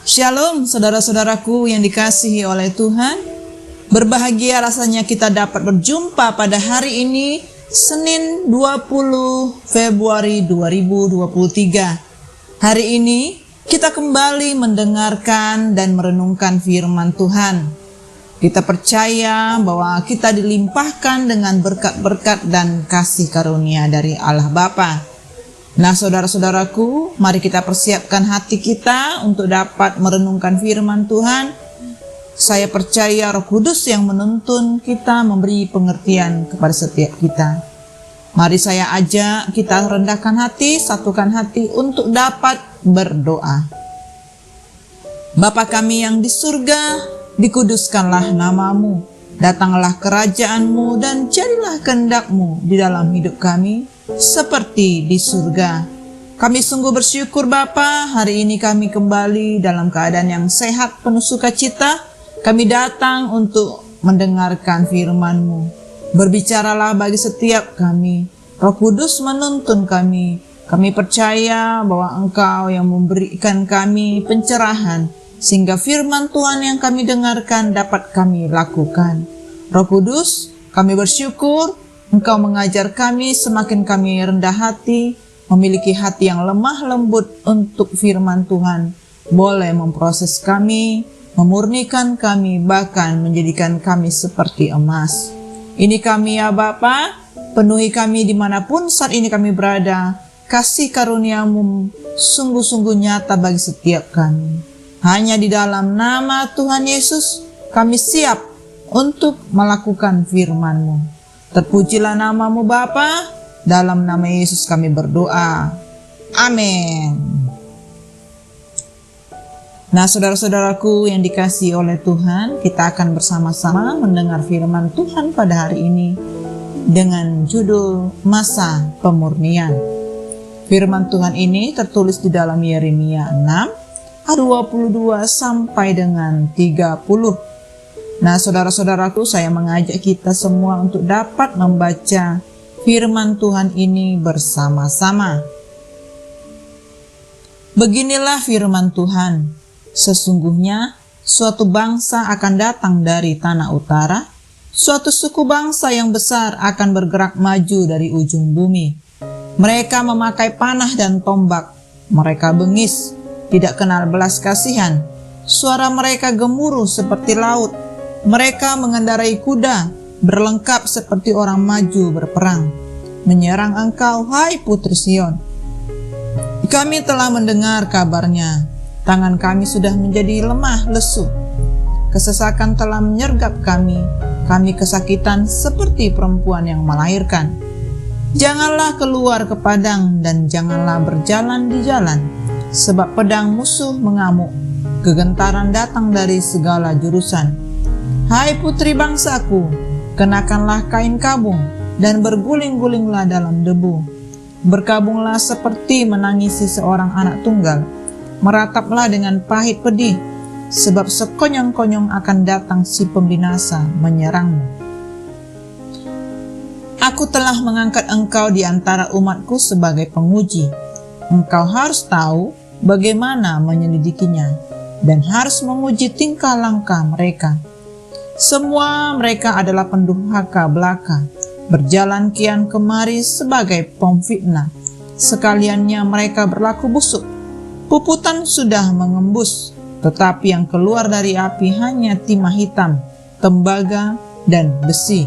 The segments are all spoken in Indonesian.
Shalom saudara-saudaraku yang dikasihi oleh Tuhan. Berbahagia rasanya kita dapat berjumpa pada hari ini, Senin 20 Februari 2023. Hari ini kita kembali mendengarkan dan merenungkan firman Tuhan. Kita percaya bahwa kita dilimpahkan dengan berkat-berkat dan kasih karunia dari Allah Bapa. Nah, saudara-saudaraku, mari kita persiapkan hati kita untuk dapat merenungkan firman Tuhan. Saya percaya Roh Kudus yang menuntun kita, memberi pengertian kepada setiap kita. Mari saya ajak kita rendahkan hati, satukan hati untuk dapat berdoa. Bapa kami yang di surga, dikuduskanlah namamu, datanglah kerajaanmu dan jadilah kehendak-mu di dalam hidup kami, seperti di surga. Kami sungguh bersyukur Bapa, hari ini kami kembali dalam keadaan yang sehat, penuh sukacita. Kami datang untuk mendengarkan firman-Mu. Berbicaralah bagi setiap kami. Roh Kudus menuntun kami. Kami percaya bahwa Engkau yang memberikan kami pencerahan, sehingga firman Tuhan yang kami dengarkan dapat kami lakukan. Roh Kudus, kami bersyukur Engkau mengajar kami, semakin kami rendah hati, memiliki hati yang lemah lembut untuk firman Tuhan, boleh memproses kami, memurnikan kami, bahkan menjadikan kami seperti emas. Ini kami ya Bapa, penuhi kami dimanapun saat ini kami berada. Kasih karunia-Mu sungguh-sungguh nyata bagi setiap kami. Hanya di dalam nama Tuhan Yesus kami siap untuk melakukan firman-Mu. Terpujilah namamu Bapa, dalam nama Yesus kami berdoa. Amin. Nah, saudara-saudaraku yang dikasihi oleh Tuhan, kita akan bersama-sama mendengar firman Tuhan pada hari ini dengan judul Masa Pemurnian. Firman Tuhan ini tertulis di dalam Yeremia 6 ayat 22 sampai dengan 30. Nah, saudara-saudaraku, saya mengajak kita semua untuk dapat membaca firman Tuhan ini bersama-sama. Beginilah firman Tuhan, sesungguhnya suatu bangsa akan datang dari tanah utara, suatu suku bangsa yang besar akan bergerak maju dari ujung bumi. Mereka memakai panah dan tombak, mereka bengis, tidak kenal belas kasihan, suara mereka gemuruh seperti laut. Mereka mengendarai kuda, berlengkap seperti orang maju berperang, menyerang engkau, hai Putri Sion. Kami telah mendengar kabarnya, tangan kami sudah menjadi lemah lesu. Kesesakan telah menyergap kami kesakitan seperti perempuan yang melahirkan. Janganlah keluar ke padang dan janganlah berjalan di jalan, sebab pedang musuh mengamuk, kegentaran datang dari segala jurusan. Hai putri bangsaku, kenakanlah kain kabung dan berguling-gulinglah dalam debu. Berkabunglah seperti menangisi seorang anak tunggal, merataplah dengan pahit pedih, sebab sekonyong-konyong akan datang si pembinasa menyerangmu. Aku telah mengangkat engkau di antara umatku sebagai penguji. Engkau harus tahu bagaimana menyelidikinya dan harus menguji tingkah langkah mereka. Semua mereka adalah pendurhaka belaka, berjalan kian kemari sebagai pemfitnah. Sekaliannya mereka berlaku busuk. Puputan sudah mengembus, tetapi yang keluar dari api hanya timah hitam, tembaga, dan besi.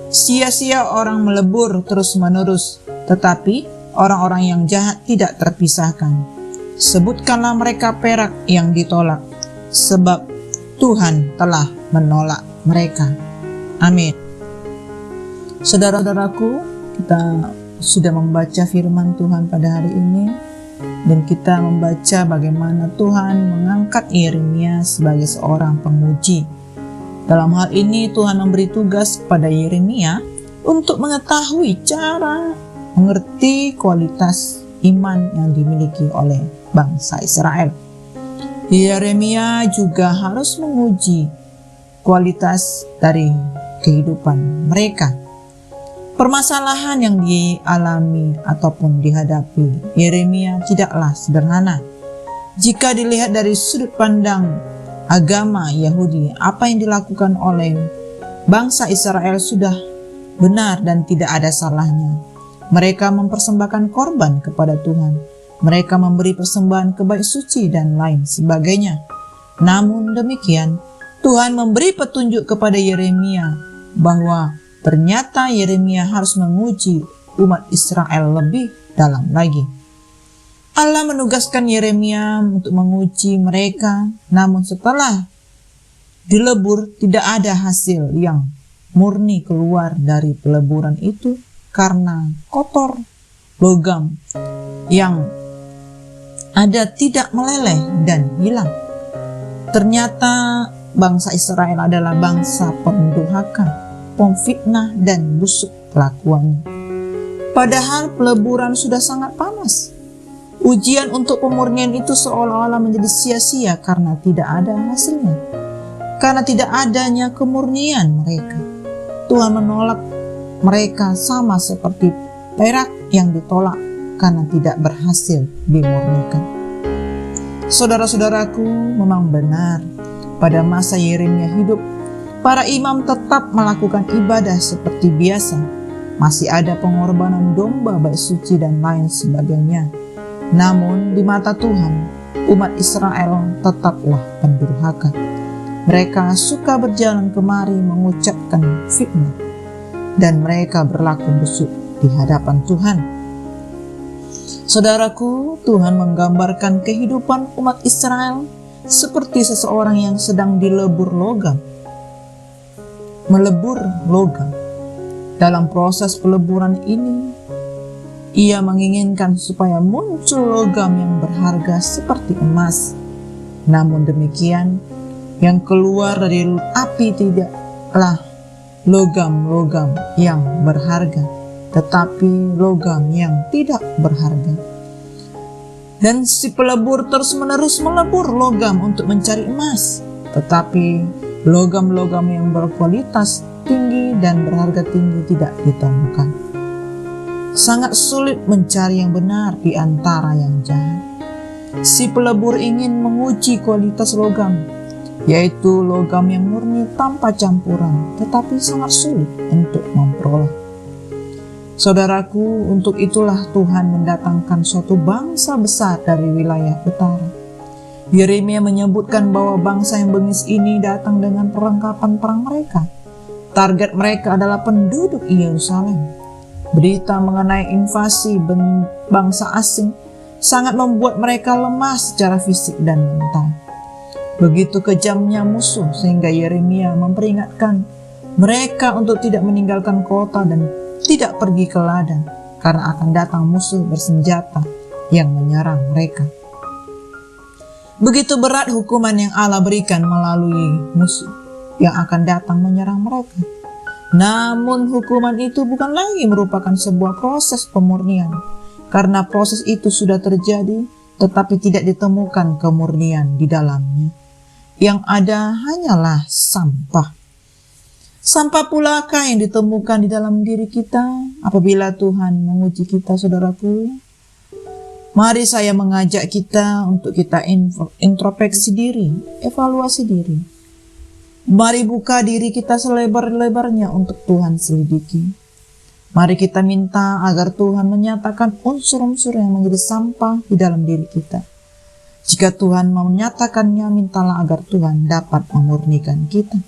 Sia-sia orang melebur terus-menerus, tetapi orang-orang yang jahat tidak terpisahkan. Sebutkanlah mereka perak yang ditolak, sebab Tuhan telah menolak mereka. Amin. Saudara-saudaraku, kita sudah membaca firman Tuhan pada hari ini, dan kita membaca bagaimana Tuhan mengangkat Yeremia sebagai seorang penguji. Dalam hal ini Tuhan memberi tugas kepada Yeremia untuk mengetahui cara mengerti kualitas iman yang dimiliki oleh bangsa Israel. Yeremia juga harus menguji kualitas dari kehidupan mereka. Permasalahan yang dialami ataupun dihadapi Yeremia tidaklah sederhana. Jika dilihat dari sudut pandang agama Yahudi, apa yang dilakukan oleh bangsa Israel sudah benar dan tidak ada salahnya. Mereka mempersembahkan korban kepada Tuhan. Mereka memberi persembahan ke bait suci dan lain sebagainya. Namun demikian, Tuhan memberi petunjuk kepada Yeremia bahwa ternyata Yeremia harus menguji umat Israel lebih dalam lagi. Allah menugaskan Yeremia untuk menguji mereka, namun setelah dilebur tidak ada hasil yang murni keluar dari peleburan itu karena kotor. Logam yang ada tidak meleleh dan hilang. Ternyata bangsa Israel adalah bangsa pendurhaka, pemfitnah dan busuk kelakuannya. Padahal peleburan sudah sangat panas. Ujian untuk pemurnian itu seolah-olah menjadi sia-sia karena tidak ada hasilnya. Karena tidak adanya kemurnian mereka. Tuhan menolak mereka sama seperti perak yang ditolak karena tidak berhasil dimurnikan. Saudara-saudaraku, memang benar pada masa Yeremia hidup, para imam tetap melakukan ibadah seperti biasa. Masih ada pengorbanan domba, bait suci dan lain sebagainya. Namun di mata Tuhan, umat Israel tetaplah pendurhaka. Mereka suka berjalan kemari mengucapkan fitnah, dan mereka berlaku busuk di hadapan Tuhan. Saudaraku, Tuhan menggambarkan kehidupan umat Israel seperti seseorang yang sedang dilebur logam. Melebur logam. Dalam proses peleburan ini, ia menginginkan supaya muncul logam yang berharga seperti emas. Namun demikian, yang keluar dari api tidaklah logam-logam yang berharga, tetapi logam yang tidak berharga. Dan si pelebur terus-menerus melebur logam untuk mencari emas, tetapi logam-logam yang berkualitas tinggi dan berharga tinggi tidak ditemukan. Sangat sulit mencari yang benar di antara yang jahat. Si pelebur ingin menguji kualitas logam, yaitu logam yang murni tanpa campuran, tetapi sangat sulit untuk memperoleh. Saudaraku, untuk itulah Tuhan mendatangkan suatu bangsa besar dari wilayah utara. Yeremia menyebutkan bahwa bangsa yang bengis ini datang dengan perlengkapan perang mereka. Target mereka adalah penduduk Yerusalem. Berita mengenai invasi bangsa asing sangat membuat mereka lemah secara fisik dan mental. Begitu kejamnya musuh sehingga Yeremia memperingatkan mereka untuk tidak meninggalkan kota dan tidak pergi ke ladang karena akan datang musuh bersenjata yang menyerang mereka. Begitu berat hukuman yang Allah berikan melalui musuh yang akan datang menyerang mereka. Namun hukuman itu bukan lagi merupakan sebuah proses pemurnian, karena proses itu sudah terjadi tetapi tidak ditemukan kemurnian di dalamnya. Yang ada hanyalah sampah. Sampah pulakah yang ditemukan di dalam diri kita apabila Tuhan menguji kita, saudaraku? Mari saya mengajak kita untuk kita introspeksi diri, evaluasi diri. Mari buka diri kita selebar-lebarnya untuk Tuhan selidiki. Mari kita minta agar Tuhan menyatakan unsur-unsur yang menjadi sampah di dalam diri kita. Jika Tuhan mau menyatakannya, mintalah agar Tuhan dapat memurnikan kita.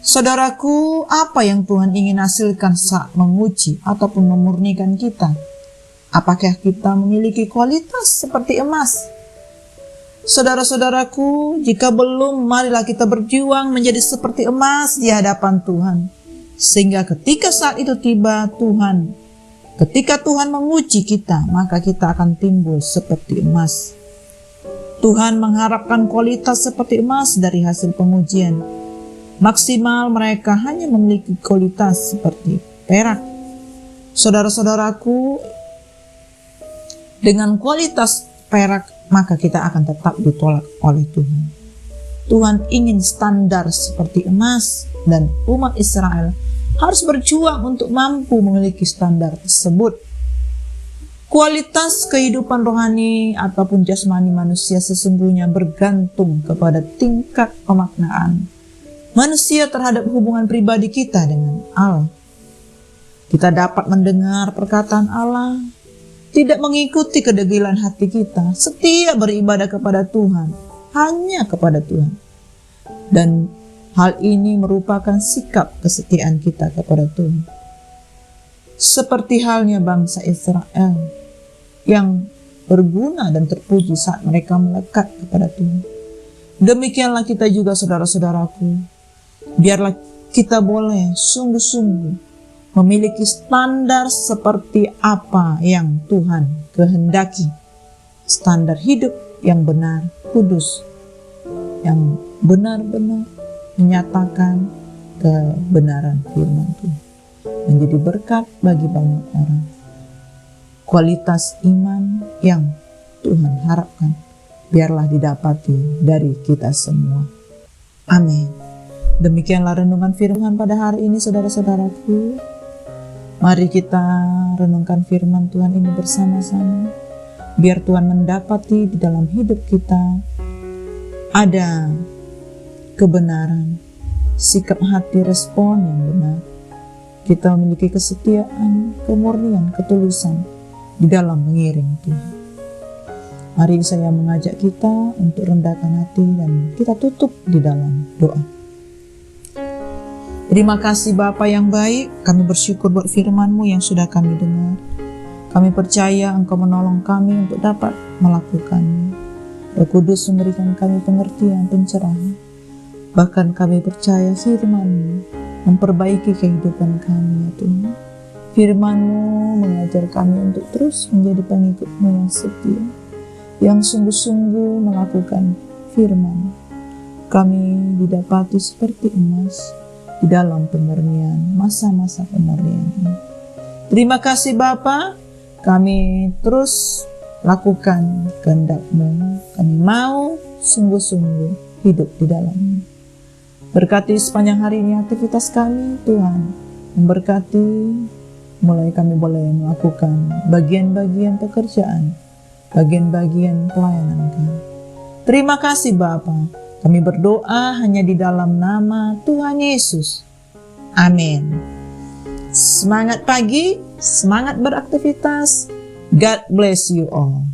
Saudaraku, apa yang Tuhan ingin hasilkan saat menguji ataupun memurnikan kita? Apakah kita memiliki kualitas seperti emas? Saudara-saudaraku, jika belum, marilah kita berjuang menjadi seperti emas di hadapan Tuhan. Sehingga ketika saat itu tiba ketika Tuhan menguji kita, maka kita akan timbul seperti emas. Tuhan mengharapkan kualitas seperti emas dari hasil pengujian. Maksimal mereka hanya memiliki kualitas seperti perak. Saudara-saudaraku, dengan kualitas perak, maka kita akan tetap ditolak oleh Tuhan. Tuhan ingin standar seperti emas, dan umat Israel harus berjuang untuk mampu memiliki standar tersebut. Kualitas kehidupan rohani ataupun jasmani manusia sesungguhnya bergantung kepada tingkat pemaknaan manusia terhadap hubungan pribadi kita dengan Allah. Kita dapat mendengar perkataan Allah, tidak mengikuti kedegilan hati kita, setia beribadah kepada Tuhan, hanya kepada Tuhan. Dan hal ini merupakan sikap kesetiaan kita kepada Tuhan. Seperti halnya bangsa Israel yang berguna dan terpuji saat mereka melekat kepada Tuhan. Demikianlah kita juga, saudara-saudaraku. Biarlah kita boleh sungguh-sungguh memiliki standar seperti apa yang Tuhan kehendaki. Standar hidup yang benar, kudus, yang benar-benar menyatakan kebenaran firman Tuhan. Menjadi berkat bagi banyak orang. Kualitas iman yang Tuhan harapkan biarlah didapati dari kita semua. Amin. Demikianlah renungan firman pada hari ini, saudara-saudaraku. Mari kita renungkan firman Tuhan ini bersama-sama. Biar Tuhan mendapati di dalam hidup kita ada kebenaran, sikap hati, respon yang benar. Kita memiliki kesetiaan, kemurnian, ketulusan di dalam mengiring Tuhan. Mari saya mengajak kita untuk rendahkan hati dan kita tutup di dalam doa. Terima kasih Bapa yang baik, kami bersyukur buat firman-Mu yang sudah kami dengar. Kami percaya Engkau menolong kami untuk dapat melakukannya. Roh Kudus memberikan kami pengertian, pencerahan. Bahkan kami percaya firman-Mu memperbaiki kehidupan kami, ya Tuhan. Firman-Mu mengajar kami untuk terus menjadi pengikut-Mu yang setia, yang sungguh-sungguh melakukan firman. Kami didapati seperti emas di dalam pemurnian, masa-masa pemurnian ini. Terima kasih Bapa, kami terus lakukan kehendak-Mu. Kami mau sungguh-sungguh hidup di dalam-Mu. Berkati sepanjang hari ini aktivitas kami, Tuhan. Memberkati, mulai kami boleh melakukan bagian-bagian pekerjaan, bagian-bagian pelayanan kami. Terima kasih Bapa. Kami berdoa hanya di dalam nama Tuhan Yesus. Amin. Semangat pagi, semangat beraktivitas. God bless you all.